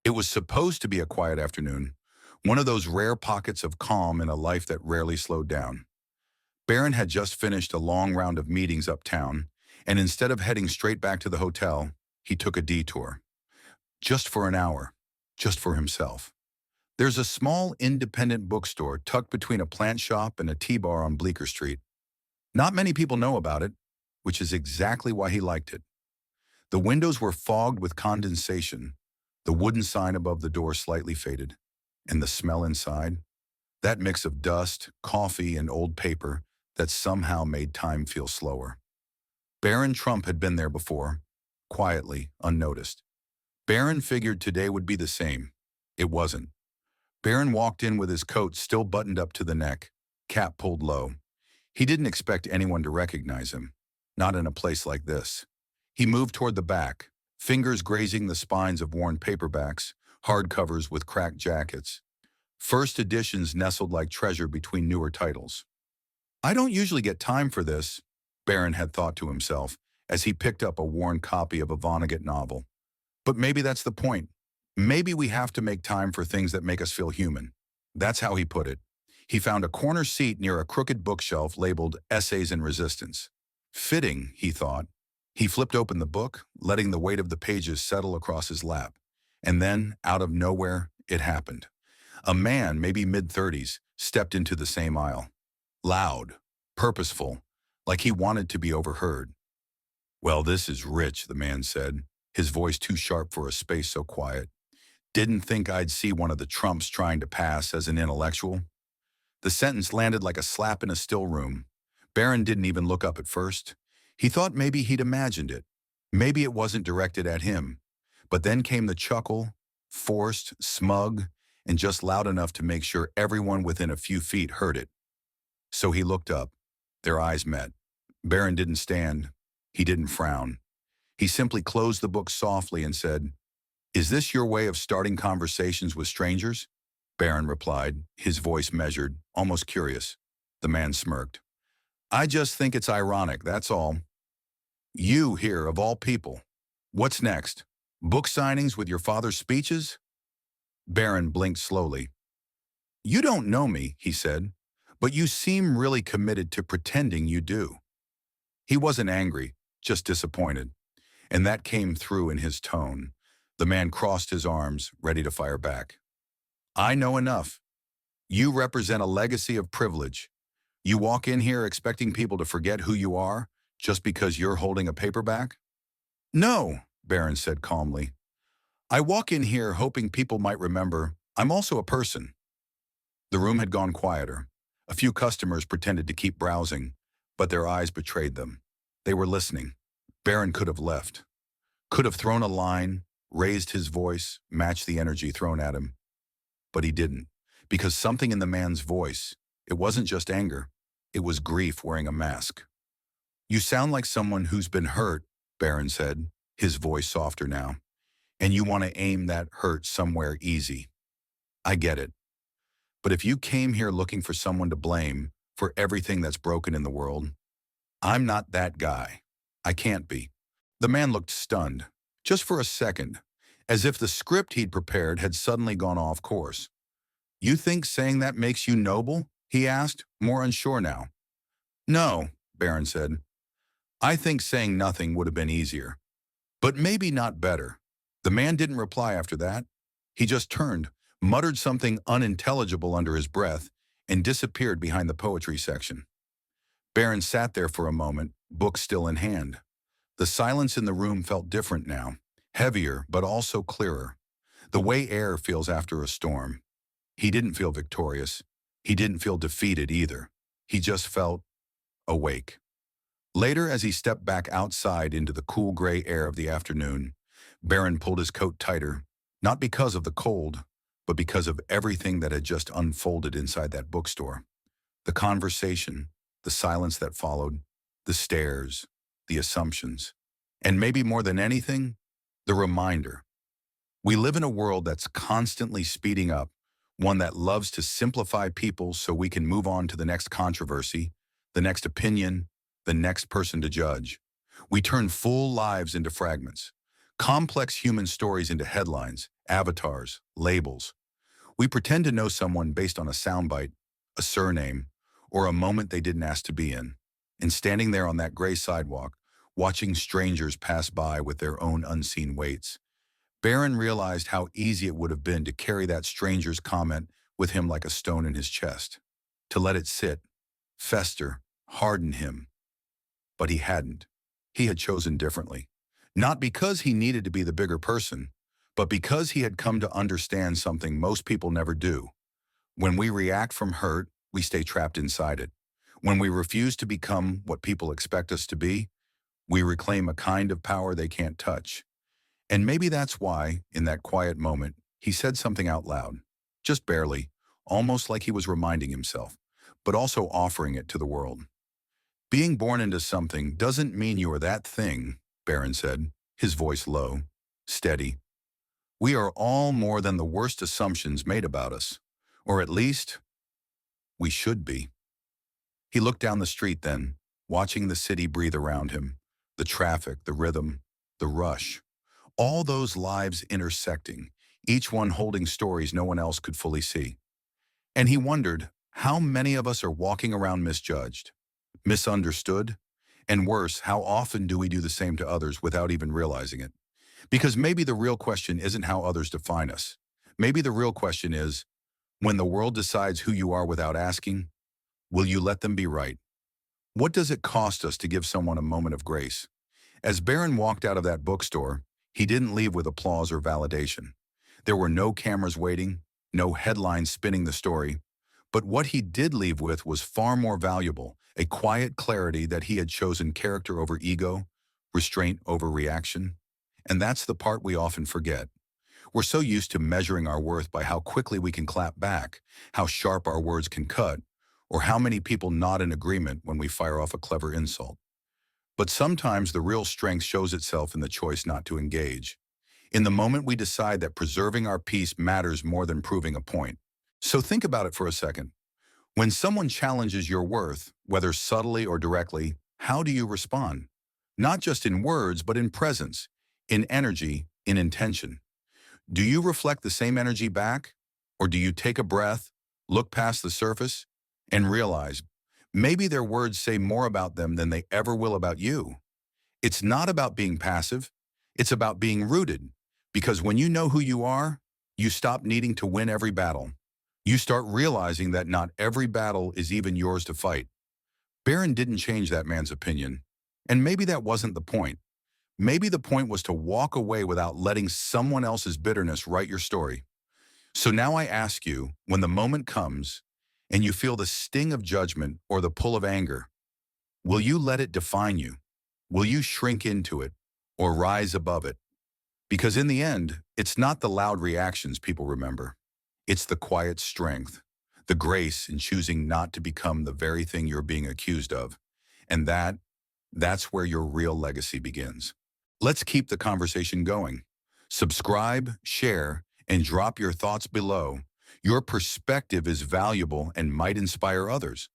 It was supposed to be a quiet afternoon, one of those rare pockets of calm in a life that rarely slowed down. Barron had just finished a long round of meetings uptown, and instead of heading straight back to the hotel, he took a detour. Just for an hour. Just for himself. There's a small independent bookstore tucked between a plant shop and a tea bar on Bleecker Street. Not many people know about it, which is exactly why he liked it. The windows were fogged with condensation, the wooden sign above the door slightly faded, and the smell inside, that mix of dust, coffee, and old paper that somehow made time feel slower. Barron Trump had been there before, quietly, unnoticed. Barron figured today would be the same. It wasn't. Barron walked in with his coat still buttoned up to the neck, cap pulled low. He didn't expect anyone to recognize him, not in a place like this. He moved toward the back, fingers grazing the spines of worn paperbacks, hardcovers with cracked jackets. First editions nestled like treasure between newer titles. I don't usually get time for this, Barron had thought to himself as he picked up a worn copy of a Vonnegut novel. But maybe that's the point. Maybe we have to make time for things that make us feel human. That's how he put it. He found a corner seat near a crooked bookshelf labeled Essays in Resistance. Fitting, he thought. He flipped open the book, letting the weight of the pages settle across his lap. And then, out of nowhere, it happened. A man, maybe mid-30s, stepped into the same aisle. Loud, purposeful, like he wanted to be overheard. "Well, this is rich," the man said, his voice too sharp for a space so quiet. "Didn't think I'd see one of the Trumps trying to pass as an intellectual." The sentence landed like a slap in a still room. Barron didn't even look up at first. He thought maybe he'd imagined it. Maybe it wasn't directed at him. But then came the chuckle, forced, smug, and just loud enough to make sure everyone within a few feet heard it. So he looked up. Their eyes met. Barron didn't stand. He didn't frown. He simply closed the book softly and said, "Is this your way of starting conversations with strangers?" Barron replied, his voice measured, almost curious. The man smirked. "I just think it's ironic, that's all." "You here, of all people. What's next? Book signings with your father's speeches?" Barron blinked slowly. "You don't know me," he said, "but you seem really committed to pretending you do." He wasn't angry, just disappointed, and that came through in his tone. The man crossed his arms, ready to fire back. "I know enough. You represent a legacy of privilege. You walk in here expecting people to forget who you are just because you're holding a paperback?" "No," Barron said calmly. "I walk in here hoping people might remember I'm also a person." The room had gone quieter. A few customers pretended to keep browsing, but their eyes betrayed them. They were listening. Barron could have left. Could have thrown a line, raised his voice, matched the energy thrown at him. But he didn't, because something in the man's voice, it wasn't just anger, it was grief wearing a mask. "You sound like someone who's been hurt," Barron said, his voice softer now, "and you want to aim that hurt somewhere easy. I get it. But if you came here looking for someone to blame for everything that's broken in the world, I'm not that guy. I can't be." The man looked stunned, just for a second, as if the script he'd prepared had suddenly gone off course. "You think saying that makes you noble?" he asked, more unsure now. "No," Barron said. "I think saying nothing would have been easier. But maybe not better." The man didn't reply after that. He just turned, muttered something unintelligible under his breath, and disappeared behind the poetry section. Barron sat there for a moment, book still in hand. The silence in the room felt different now, heavier but also clearer, the way air feels after a storm. He didn't feel victorious. He didn't feel defeated either. He just felt awake. Later, as he stepped back outside into the cool gray air of the afternoon, Barron pulled his coat tighter, not because of the cold, but because of everything that had just unfolded inside that bookstore. The conversation, the silence that followed, the stares, the assumptions, and maybe more than anything, the reminder. We live in a world that's constantly speeding up, one that loves to simplify people so we can move on to the next controversy, the next opinion, the next person to judge. We turn full lives into fragments, complex human stories into headlines, avatars, labels. We pretend to know someone based on a soundbite, a surname, or a moment they didn't ask to be in. And standing there on that gray sidewalk, watching strangers pass by with their own unseen weights, Barron realized how easy it would have been to carry that stranger's comment with him like a stone in his chest, to let it sit, fester, harden him. But he hadn't. He had chosen differently. Not because he needed to be the bigger person, but because he had come to understand something most people never do. When we react from hurt, we stay trapped inside it. When we refuse to become what people expect us to be, we reclaim a kind of power they can't touch. And maybe that's why, in that quiet moment, he said something out loud, just barely, almost like he was reminding himself, but also offering it to the world. Being born into something doesn't mean you are that thing, Barron said, his voice low, steady. We are all more than the worst assumptions made about us, or at least, we should be. He looked down the street then, watching the city breathe around him, the traffic, the rhythm, the rush. All those lives intersecting, each one holding stories no one else could fully see. And he wondered how many of us are walking around misjudged, misunderstood, and worse, how often do we do the same to others without even realizing it? Because maybe the real question isn't how others define us. Maybe the real question is, when the world decides who you are without asking, will you let them be right? What does it cost us to give someone a moment of grace? As Barron walked out of that bookstore, he didn't leave with applause or validation. There were no cameras waiting, no headlines spinning the story. But what he did leave with was far more valuable, a quiet clarity that he had chosen character over ego, restraint over reaction. And that's the part we often forget. We're so used to measuring our worth by how quickly we can clap back, how sharp our words can cut, or how many people nod in agreement when we fire off a clever insult. But sometimes the real strength shows itself in the choice not to engage, in the moment we decide that preserving our peace matters more than proving a point. So think about it for a second. When someone challenges your worth, whether subtly or directly, how do you respond? Not just in words, but in presence, in energy, in intention. Do you reflect the same energy back? Or do you take a breath, look past the surface, and realize maybe their words say more about them than they ever will about you? It's not about being passive. It's about being rooted. Because when you know who you are, you stop needing to win every battle. You start realizing that not every battle is even yours to fight. Barron didn't change that man's opinion. And maybe that wasn't the point. Maybe the point was to walk away without letting someone else's bitterness write your story. So now I ask you, when the moment comes and you feel the sting of judgment or the pull of anger, will you let it define you? Will you shrink into it or rise above it? Because in the end, it's not the loud reactions people remember. It's the quiet strength, the grace in choosing not to become the very thing you're being accused of. And that's where your real legacy begins. Let's keep the conversation going. Subscribe, share, and drop your thoughts below. Your perspective is valuable and might inspire others.